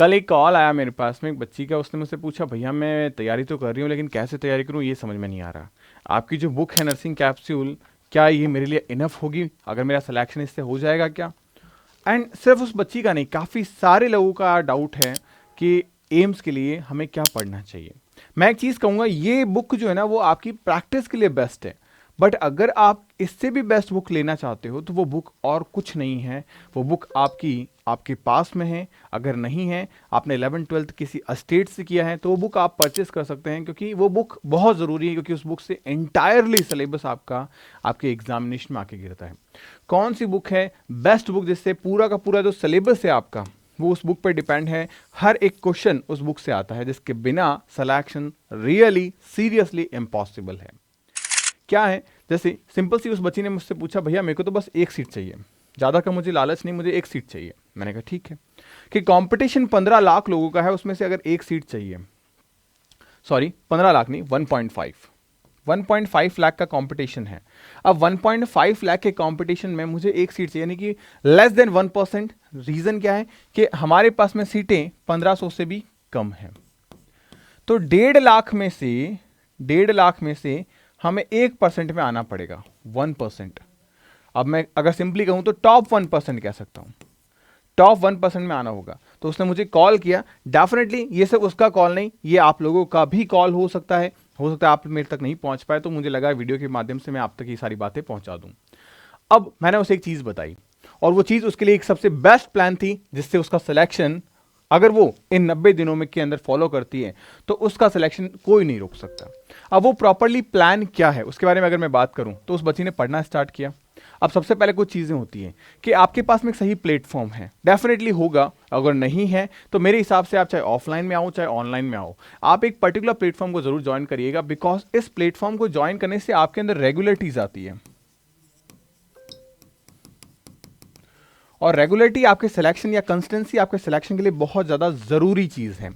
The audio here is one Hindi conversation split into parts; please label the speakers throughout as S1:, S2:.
S1: कल एक कॉल आया मेरे पास में एक बच्ची का, उसने मुझसे पूछा भैया मैं तैयारी तो कर रही हूँ लेकिन कैसे तैयारी करूँ ये समझ में नहीं आ रहा। आपकी जो बुक है नर्सिंग कैप्सूल, क्या ये मेरे लिए इनफ होगी, अगर मेरा सिलेक्शन इससे हो जाएगा क्या। एंड सिर्फ उस बच्ची का नहीं, काफ़ी सारे लोगों का डाउट है कि एम्स के लिए हमें क्या पढ़ना चाहिए। मैं एक चीज़ कहूँगा, ये बुक जो है ना वो आपकी प्रैक्टिस के लिए बेस्ट है, बट अगर आप इससे भी बेस्ट बुक लेना चाहते हो तो वो बुक और कुछ नहीं है। वो बुक आपके पास में है, अगर नहीं है, आपने 11th-12th किसी स्टेट से किया है तो वो बुक आप परचेस कर सकते हैं, क्योंकि वो बुक बहुत ज़रूरी है, क्योंकि उस बुक से एंटायरली सिलेबस आपका आपके एग्जामिनेशन में आके गिरता है। कौन सी बुक है बेस्ट बुक, जिससे पूरा का पूरा जो सिलेबस है आपका वो उस बुक पर डिपेंड है, हर एक क्वेश्चन उस बुक से आता है, जिसके बिना सिलेक्शन रियली सीरियसली इम्पॉसिबल है। क्या है, जैसे सिंपल सी उस बच्ची ने मुझसे पूछा भैया मेरे को तो बस एक सीट चाहिए, ज़्यादा का मुझे लालच नहीं, मुझे एक सीट चाहिए। मैंने कहा ठीक है, कि कंपटीशन 15 लाख लोगों का है, उसमें से अगर एक सीट चाहिए, सॉरी 15 लाख नहीं, 1.5 लाख का कंपटीशन है। अब 1.5 लाख के कंपटीशन में मुझे एक सीट चाहिए, यानी कि लेस देन 1%। रीज़न क्या है कि हमारे पास में सीटें 1500 से भी कम है। तो 1.5 लाख में से हमें 1% में आना पड़ेगा, 1%। अब मैं अगर सिंपली कहूं तो टॉप 1% कह सकता हूं, टॉप 1% में आना होगा। तो उसने मुझे कॉल किया, डेफिनेटली ये सब उसका कॉल नहीं, ये आप लोगों का भी कॉल हो सकता है आप मेरे तक नहीं पहुंच पाए, तो मुझे लगा वीडियो के माध्यम से मैं आप तक ये सारी बातें पहुंचा दूं। अब मैंने उसे एक चीज बताई, और वो चीज उसके लिए एक सबसे बेस्ट प्लान थी, जिससे उसका सिलेक्शन अगर वो इन 90 दिनों में के अंदर फॉलो करती है तो उसका सिलेक्शन कोई नहीं रोक सकता। अब वो प्रॉपरली प्लान क्या है उसके बारे में अगर मैं बात करूं, तो उस बच्ची ने पढ़ना स्टार्ट किया। अब सबसे पहले कुछ चीज़ें होती हैं कि आपके पास में एक सही प्लेटफॉर्म है, डेफिनेटली होगा, अगर नहीं है तो मेरे हिसाब से आप चाहे ऑफलाइन में आओ चाहे ऑनलाइन में आओ, आप एक पर्टिकुलर प्लेटफॉर्म को जरूर ज्वाइन करिएगा, बिकॉज इस प्लेटफॉर्म को ज्वाइन करने से आपके अंदर रेगुलरिटीज आती है, और रेगुलरिटी आपके सिलेक्शन या कंसिस्टेंसी आपके सिलेक्शन के लिए बहुत ज़्यादा ज़रूरी चीज़ है।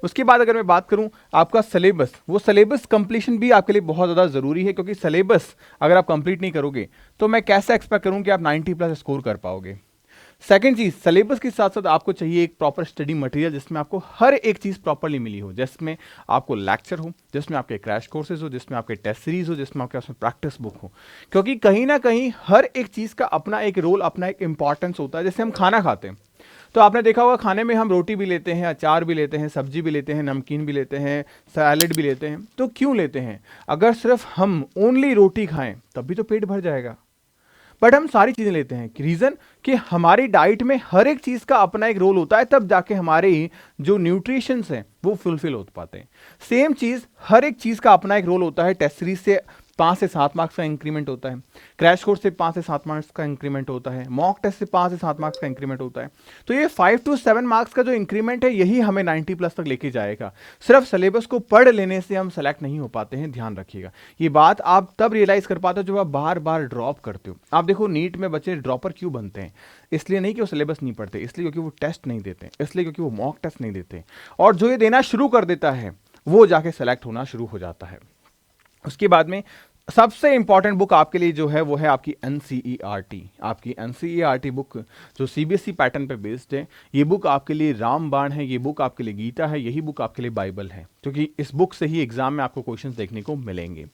S1: उसके बाद अगर मैं बात करूं आपका सिलेबस, वो सिलेबस कंप्लीशन भी आपके लिए बहुत ज़्यादा ज़रूरी है, क्योंकि सिलेबस अगर आप कंप्लीट नहीं करोगे तो मैं कैसे एक्सपेक्ट करूं कि आप 90+ स्कोर कर पाओगे। सेकंड चीज, सिलेबस के साथ साथ आपको चाहिए एक प्रॉपर स्टडी मटेरियल, जिसमें आपको हर एक चीज प्रॉपरली मिली हो, जिसमें आपको लेक्चर हो, जिसमें आपके क्रैश कोर्सेज हो, जिसमें आपके टेस्ट सीरीज हो, जिसमें आपके उसमें प्रैक्टिस बुक हो। क्योंकि कहीं ना कहीं हर एक चीज का अपना एक रोल, अपना एक इंपॉर्टेंस होता है। जैसे हम खाना खाते हैं तो आपने देखा होगा खाने में हम रोटी भी लेते हैं, अचार भी लेते हैं, सब्जी भी लेते हैं, नमकीन भी लेते हैं, सैलेड भी लेते हैं। तो क्यों लेते हैं? अगर सिर्फ हम ओनली रोटी खाएं तब भी तो पेट भर जाएगा, बट हम सारी चीजें लेते हैं। रीजन कि हमारी डाइट में हर एक चीज का अपना एक रोल होता है, तब जाके हमारे जो न्यूट्रिशंस हैं वो फुलफिल हो पाते हैं। सेम चीज, हर एक चीज का अपना एक रोल होता है। टेस्ट सीरीज से 5 से 7 मार्क्स का इंक्रीमेंट होता है, क्रैश कोर्स से 5 से 7 मार्क्स का इंक्रीमेंट होता है, मॉक टेस्ट से 5 से 7 मार्क्स का इंक्रीमेंट होता है। तो ये 5 to 7 मार्क्स का जो इंक्रीमेंट है, यही हमें 90+ तक लेके जाएगा। सिर्फ सिलेबस को पढ़ लेने से हम सेलेक्ट नहीं हो पाते हैं, ध्यान रखिएगा। ये बात आप तब रियलाइज कर पाते हो जब आप बार बार ड्रॉप करते हो। आप देखो नीट में बच्चे ड्रॉपर क्यों बनते हैं? इसलिए नहीं कि वो सिलेबस नहीं पढ़ते, इसलिए क्योंकि वो टेस्ट नहीं देते, इसलिए क्योंकि वो मॉक टेस्ट नहीं देते, और जो ये देना शुरू कर देता है वो जाके सेलेक्ट होना शुरू हो जाता है। उसके बाद में सबसे इंपॉर्टेंट बुक आपके लिए जो है वो है आपकी NCERT। आपकी NCERT बुक जो CBSE पैटर्न पे बेस्ड है, ये बुक आपके लिए रामबाण है, ये बुक आपके लिए गीता है, यही बुक आपके लिए बाइबल है, क्योंकि इस बुक से ही एग्जाम में आपको क्वेश्चंस देखने को मिलेंगे।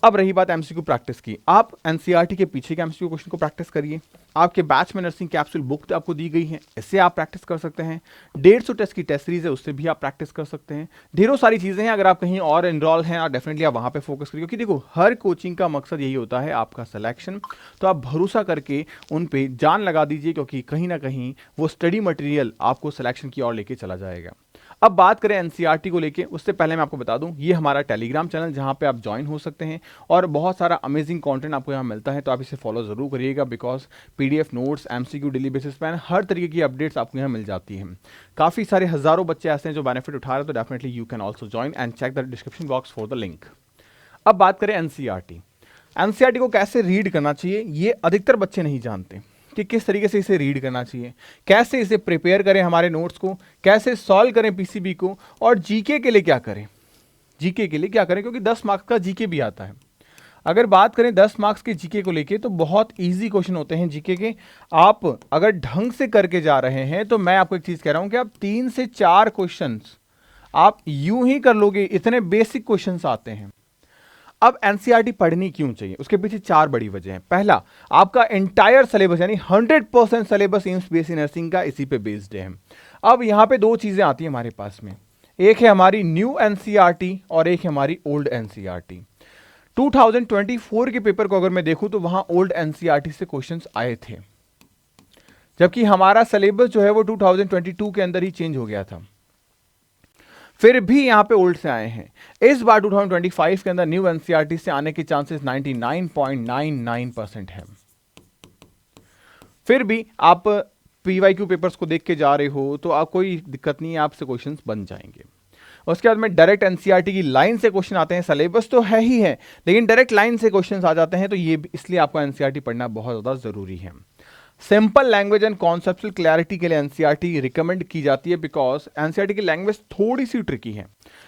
S1: अब रही बात MCQ प्रैक्टिस की, आप NCERT के पीछे के MCQ क्वेश्चन को प्रैक्टिस करिए। आपके बैच में नर्सिंग कैप्सूल बुक आपको दी गई है, इससे आप प्रैक्टिस कर सकते हैं। 150 टेस्ट की टेस्ट सीरीज है, उससे भी आप प्रैक्टिस कर सकते हैं। ढेरों सारी चीजें हैं, अगर आप कहीं और एनरोल हैं और डेफिनेटली आप वहां पे फोकस करिए, क्योंकि देखो हर कोचिंग का मकसद यही होता है आपका सिलेक्शन। तो आप भरोसा करके उन पे जान लगा दीजिए, क्योंकि कहीं ना कहीं वो स्टडी मटेरियल आपको सिलेक्शन की ओर लेके चला जाएगा। अब बात करें NCERT को लेके, उससे पहले मैं आपको बता दूं, ये हमारा टेलीग्राम चैनल जहां पे आप ज्वाइन हो सकते हैं, और बहुत सारा अमेजिंग कंटेंट आपको यहां मिलता है, तो आप इसे फॉलो जरूर करिएगा, because PDF notes, MCQ daily basis पे हर तरीके की अपडेट्स आपको यहां मिल जाती हैं। काफ़ी सारे हज़ारों बच्चे ऐसे हैं जो बेनिफिट उठा रहे हैं, तो definitely you can also join and check the description box for the link. अब बात करें NCERT को कैसे रीड करना चाहिए, ये अधिकतर बच्चे नहीं जानते कि किस तरीके से इसे रीड करना चाहिए, कैसे इसे प्रिपेयर करें हमारे नोट्स को, कैसे सॉल्व करें PCB को, और जीके के लिए क्या करें, जीके के लिए क्या करें, क्योंकि 10 मार्क्स का जीके भी आता है। अगर बात करें 10 मार्क्स के जीके को लेके तो बहुत इजी क्वेश्चन होते हैं जीके के। आप अगर ढंग से करके जा रहे हैं तो मैं आपको एक चीज कह रहा हूं कि आप 3 से 4 क्वेश्चंस आप यूं ही कर लोगे, इतने बेसिक क्वेश्चंस आते हैं। अब एनसीईआरटी पढ़नी क्यों चाहिए, उसके पीछे 4 बड़ी वजह हैं। पहला, आपका एंटायर सिलेबस यानी 100% सिलेबस एम्स बीएससी नर्सिंग का इसी पे बेस्ड है। अब यहां पे 2 चीजें आती हैं हमारे पास में, एक है हमारी न्यू एनसीईआरटी और एक है हमारी ओल्ड एनसीईआरटी। 2024 के पेपर को अगर मैं देखूं तो वहां ओल्ड एनसीईआरटी से क्वेश्चंस आए थे, जबकि हमारा सिलेबस जो है वो 2022 के अंदर ही चेंज हो गया था, फिर भी यहां पे ओल्ड से आए हैं। इस बार 2025 के अंदर न्यू एनसीईआरटी से आने के चांसेस 99.99% है। फिर भी आप पीवाईक्यू पेपर्स को देख के जा रहे हो तो आप कोई दिक्कत नहीं है, आपसे क्वेश्चंस बन जाएंगे। उसके बाद में डायरेक्ट एनसीईआरटी की लाइन से क्वेश्चन आते हैं, सिलेबस तो है ही है लेकिन डायरेक्ट लाइन से क्वेश्चंस आ जाते हैं, तो ये इसलिए आपको एनसीईआरटी पढ़ना बहुत ज्यादा जरूरी है। Simple language and conceptual clarity के लिए एनसीईआरटी रिकमेंड की जाती है, बिकॉज एनसीईआरटी की लैंग्वेज थोड़ी सी ट्रिकी है,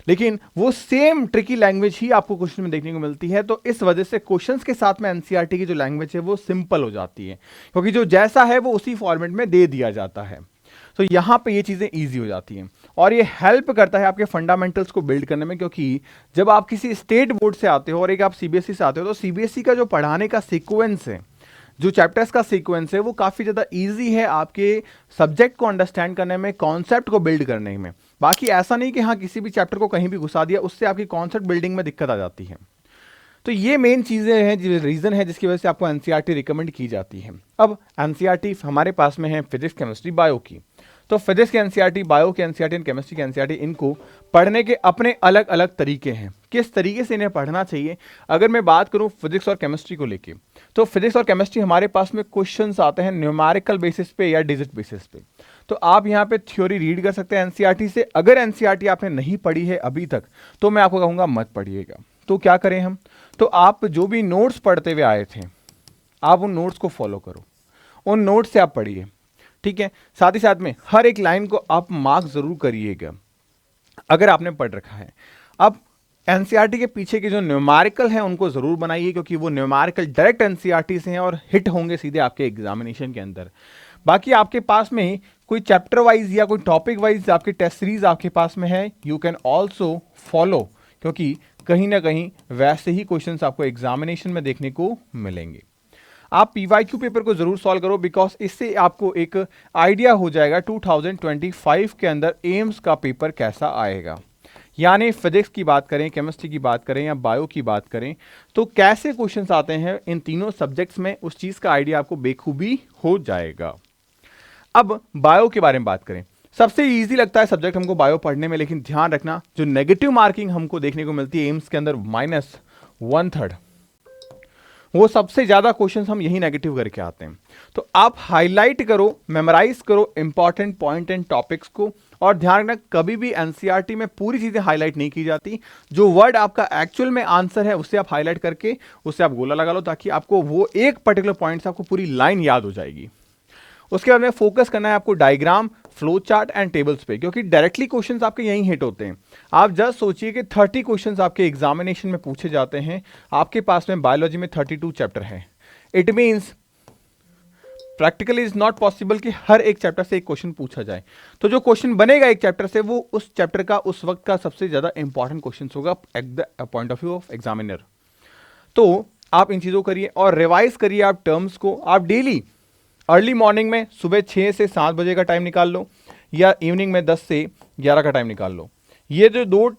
S1: लेकिन वो सेम ट्रिकी लैंग्वेज ही आपको क्वेश्चन में देखने को मिलती है। तो इस वजह से क्वेश्चंस के साथ में एनसीईआरटी की जो लैंग्वेज है वो सिंपल हो जाती है, क्योंकि जो जैसा है वो उसी फॉर्मेट में दे दिया जाता है। तो यहां पे ये चीजें इजी हो जाती हैं और ये हेल्प करता है आपके फंडामेंटल्स को बिल्ड करने में, क्योंकि जब आप किसी स्टेट बोर्ड से आते हो और एक आप सीबीएसई से आते हो तो सीबीएसई का जो पढ़ाने का सीक्वेंस है, जो चैप्टर्स का सीक्वेंस है, वो काफी ज्यादा इजी है आपके सब्जेक्ट को अंडरस्टैंड करने में, कॉन्सेप्ट को बिल्ड करने में। बाकी ऐसा नहीं कि हाँ किसी भी चैप्टर को कहीं भी घुसा दिया, उससे आपकी कॉन्सेप्ट बिल्डिंग में दिक्कत आ जाती है। तो ये मेन चीजें हैं, रीजन है जिसकी वजह से आपको एनसीईआरटी रिकमेंड की जाती है। अब एनसीईआरटी हमारे पास में है फिजिक्स, केमिस्ट्री, बायो की। तो फिजिक्स के एनसीईआरटी, बायो के एनसीईआरटी और केमिस्ट्री के एनसीईआरटी, इनको पढ़ने के अपने अलग अलग तरीके हैं, किस तरीके से इन्हें पढ़ना चाहिए। अगर मैं बात करूं फिजिक्स और केमिस्ट्री को लेके, तो फिजिक्स और केमिस्ट्री हमारे पास में क्वेश्चंस आते हैं न्यूमेरिकल बेसिस पे या डिजिट बेसिस पे। तो आप यहाँ पे थ्योरी रीड कर सकते हैं एनसीईआरटी से। अगर एनसीईआरटी आपने नहीं पढ़ी है अभी तक तो मैं आपको कहूँगा मत पढ़िएगा। तो क्या करें हम, तो आप जो भी नोट्स पढ़ते हुए आए थे आप उन नोट्स को फॉलो करो, उन नोट्स से आप पढ़िए, ठीक है। साथ ही साथ में हर एक लाइन को आप मार्क जरूर करिएगा अगर आपने पढ़ रखा है। अब एनसीईआरटी के पीछे के जो न्यूमेरिकल हैं उनको जरूर बनाइए, क्योंकि वो न्यूमेरिकल डायरेक्ट एनसीईआरटी से हैं और हिट होंगे सीधे आपके एग्जामिनेशन के अंदर। बाकी आपके पास में कोई चैप्टर वाइज या कोई टॉपिक वाइज आपकी टेस्ट सीरीज आपके पास में है, यू कैन ऑल्सो फॉलो, क्योंकि कहीं ना कहीं वैसे ही क्वेश्चंस आपको एग्जामिनेशन में देखने को मिलेंगे। आप पीवाईक्यू पेपर को जरूर सॉल्व करो, बिकॉज इससे आपको एक आइडिया हो जाएगा 2025 के अंदर एम्स का पेपर कैसा आएगा। यानी फिजिक्स की बात करें, केमिस्ट्री की बात करें या बायो की बात करें, तो कैसे क्वेश्चंस आते हैं इन तीनों सब्जेक्ट्स में, उस चीज का आइडिया आपको बेखूबी हो जाएगा। अब बायो के बारे में बात करें, सबसे इजी लगता है सब्जेक्ट हमको बायो पढ़ने में, लेकिन ध्यान रखना जो नेगेटिव मार्किंग हमको देखने को मिलती है एम्स के अंदर -1/3, वो सबसे ज्यादा क्वेश्चंस हम यही नेगेटिव करके आते हैं। तो आप हाईलाइट करो, मेमोराइज करो इंपॉर्टेंट पॉइंट एंड टॉपिक्स को, और ध्यान रखना कभी भी एनसीईआरटी में पूरी चीजें हाईलाइट नहीं की जाती। जो वर्ड आपका एक्चुअल में आंसर है उसे आप हाईलाइट करके उससे आप गोला लगा लो, ताकि आपको वो एक पर्टिकुलर पॉइंट से आपको पूरी लाइन याद हो जाएगी। उसके बाद में फोकस करना है आपको diagram, flow chart and tables पे, क्योंकि डायरेक्टली क्वेश्चंस आपके यहीं हिट होते हैं। आप जस्ट सोचिए कि 30 क्वेश्चंस आपके एग्जामिनेशन में पूछे जाते हैं, आपके पास में बायोलॉजी में 32 चैप्टर हैं। It means practically is not possible कि हर एक चैप्टर से एक क्वेश्चन पूछा जाए। तो जो क्वेश्चन बनेगा एक चैप्टर से वो उस चैप्टर का उस वक्त का सबसे ज्यादा इंपॉर्टेंट क्वेश्चन होगा at the point of view of examiner. तो आप इन चीजों करिए और रिवाइज करिए आप टर्म्स को। आप डेली अर्ली मॉर्निंग में सुबह 6 से 7 बजे का टाइम निकाल लो, या इवनिंग में 10 से 11 का टाइम निकाल लो। ये जो 2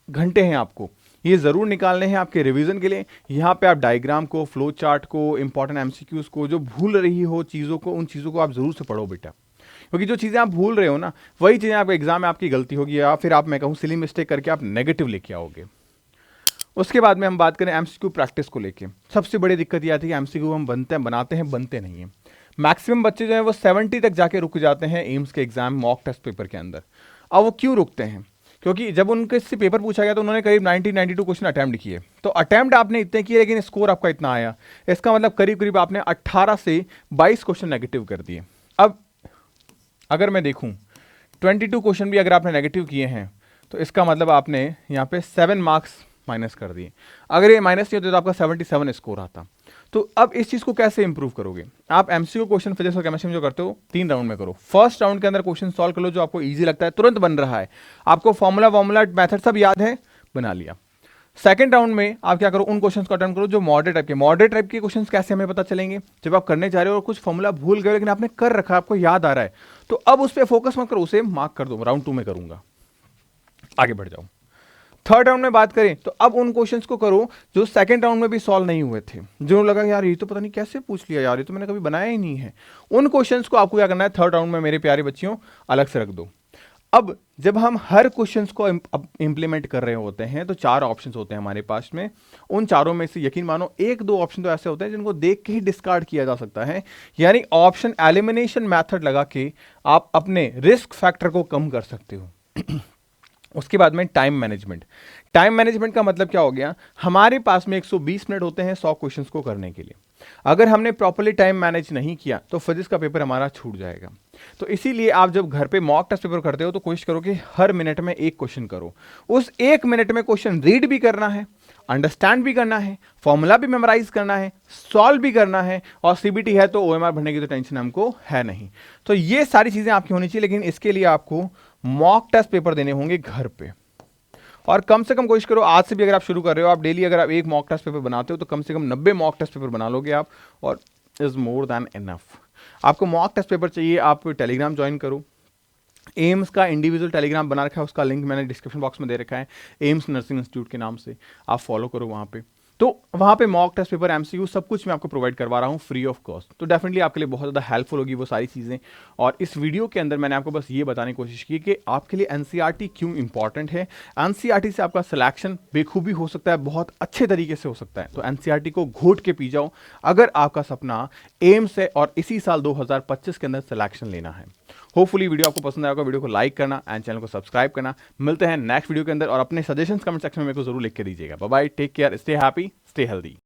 S1: घंटे हैं आपको ये जरूर निकालने हैं आपके रिवीजन के लिए। यहाँ पे आप डायग्राम को, फ्लो चार्ट को, इंपॉर्टेंट एमसीक्यूज को, जो भूल रही हो चीज़ों को, उन चीज़ों को आप जरूर से पढ़ो बेटा, क्योंकि जो चीज़ें आप भूल रहे हो ना वही चीज़ें आपके एग्जाम में आपकी गलती होगी, या फिर आप मैं कहूँ सिली मिस्टेक करके आप नेगेटिव लेके आओगे। उसके बाद में हम बात करें एमसीक्यू प्रैक्टिस को लेके, सबसे बड़ी दिक्कत ये आती है कि एमसीक्यू हम बनाते नहीं है। मैक्सिमम बच्चे जो है वो 70 तक जाके रुक जाते हैं एम्स के एग्जाम मॉक टेस्ट पेपर के अंदर। अब वो क्यों रुकते हैं, क्योंकि जब उनके से पेपर पूछा गया तो उन्होंने करीब 92 क्वेश्चन अटेम्प्ट किए। तो अटेम्प्ट आपने इतने किए लेकिन स्कोर आपका इतना आया, इसका मतलब करीब करीब आपने 18 से 22 क्वेश्चन नेगेटिव कर दिए। अब अगर मैं देखूं 22 क्वेश्चन भी अगर आपने नेगेटिव किए हैं तो इसका मतलब आपने यहाँ पे 7 मार्क्स माइनस कर दिए। अगर ये माइनस नहीं होते तो आपका 77 स्कोर आता। तो अब इस चीज को कैसे इंप्रूव करोगे? आप एमसीक्यू क्वेश्चन फिजिक्स और केमिस्ट्री में जो करते हो 3 राउंड में करो। फर्स्ट राउंड के अंदर क्वेश्चन सॉल्व कर लो जो आपको इजी लगता है, तुरंत बन रहा है, आपको फॉर्मूला वॉर्मूला मेथड सब याद है, बना लिया। सेकंड राउंड में आप क्या करो, उन क्वेश्चंस को अटेम्प्ट करो जो मॉडरेट टाइप के क्वेश्चंस कैसे हमें पता चलेंगे, जब आप करने जा रहे हो और कुछ फॉर्मूला भूल गए लेकिन आपने कर रखा, आपको याद आ रहा है, तो अब उस पर फोकस मत करो, उसे मार्क कर दो, राउंड 2 में करूंगा, आगे बढ़ जाओ। थर्ड राउंड में बात करें तो अब उन क्वेश्चंस को करो जो सेकंड राउंड में भी सॉल्व नहीं हुए थे, जो लगा यार ये तो पता नहीं कैसे पूछ लिया यार, ये तो मैंने कभी बनाया ही नहीं है, उन क्वेश्चंस को आपको क्या करना है थर्ड राउंड में मेरे प्यारे बच्चियों अलग से रख दो। अब जब हम हर क्वेश्चंस को इंप्लीमेंट कर रहे होते हैं तो 4 ऑप्शंस होते हैं हमारे पास में, उन चारों में से यकीन मानो 1-2 ऑप्शन तो ऐसे होते हैं जिनको देख के ही डिस्कार्ड किया जा सकता है, यानी ऑप्शन एलिमिनेशन मेथड लगा के आप अपने रिस्क फैक्टर को कम कर सकते हो। उसके बाद में टाइम मैनेजमेंट। टाइम मैनेजमेंट का मतलब क्या हो गया, हमारे पास में 120 मिनट होते हैं 100 क्वेश्चंस को करने के लिए, अगर हमने प्रॉपर्ली टाइम मैनेज नहीं किया तो फिजिक्स का पेपर हमारा छूट जाएगा। तो इसीलिए आप जब घर पे मॉक टेस्ट पेपर करते हो तो कोशिश करो कि हर मिनट में एक क्वेश्चन करो, उस 1 मिनट में क्वेश्चन रीड भी करना है, अंडरस्टैंड भी करना है, फॉर्मूला भी मेमोराइज करना है, सॉल्व भी करना है, और सीबीटी है तो ओएमआर भरने की तो टेंशन हमको है नहीं। तो ये सारी चीजें आपकी होनी चाहिए, लेकिन इसके लिए आपको मॉक टेस्ट पेपर देने होंगे घर पे, और कम से कम कोशिश करो आज से भी अगर आप शुरू कर रहे हो, आप डेली अगर आप एक मॉक टेस्ट पेपर बनाते हो तो कम से कम 90 मॉक टेस्ट पेपर बना लोगे आप, और इज मोर देन इनफ। आपको मॉक टेस्ट पेपर चाहिए, आप टेलीग्राम ज्वाइन करो, एम्स का इंडिविजुअल टेलीग्राम बना रखा है, उसका लिंक मैंने डिस्क्रिप्शन बॉक्स में दे रखा है, एम्स नर्सिंग इंस्टीट्यूट के नाम से, आप फॉलो करो वहाँ पे। तो वहाँ पे मॉक टेस्ट पेपर, एमसीक्यू सब कुछ मैं आपको प्रोवाइड करवा रहा हूँ फ्री ऑफ कॉस्ट, तो डेफिनेटली आपके लिए बहुत ज़्यादा हेल्पफुल होगी वो सारी चीज़ें। और इस वीडियो के अंदर मैंने आपको बस ये बताने की कोशिश की कि आपके लिए एनसीईआरटी क्यों इंपॉर्टेंट है, एनसीईआरटी से आपका सिलेक्शन बेखूबी हो सकता है, बहुत अच्छे तरीके से हो सकता है, तो एनसीईआरटी को घोट के पी जाओ अगर आपका सपना एम्स है और इसी साल 2025 के अंदर सिलेक्शन लेना है। होपफुली वीडियो आपको पसंद आएगा, वीडियो को लाइक करना एंड चैनल को सब्सक्राइब करना। मिलते हैं नेक्स्ट वीडियो के अंदर, और अपने सजेशंस कमेंट सेक्शन में मेरे को जरूर लिख के दीजिएगा। Bye bye, take care, stay happy, stay healthy.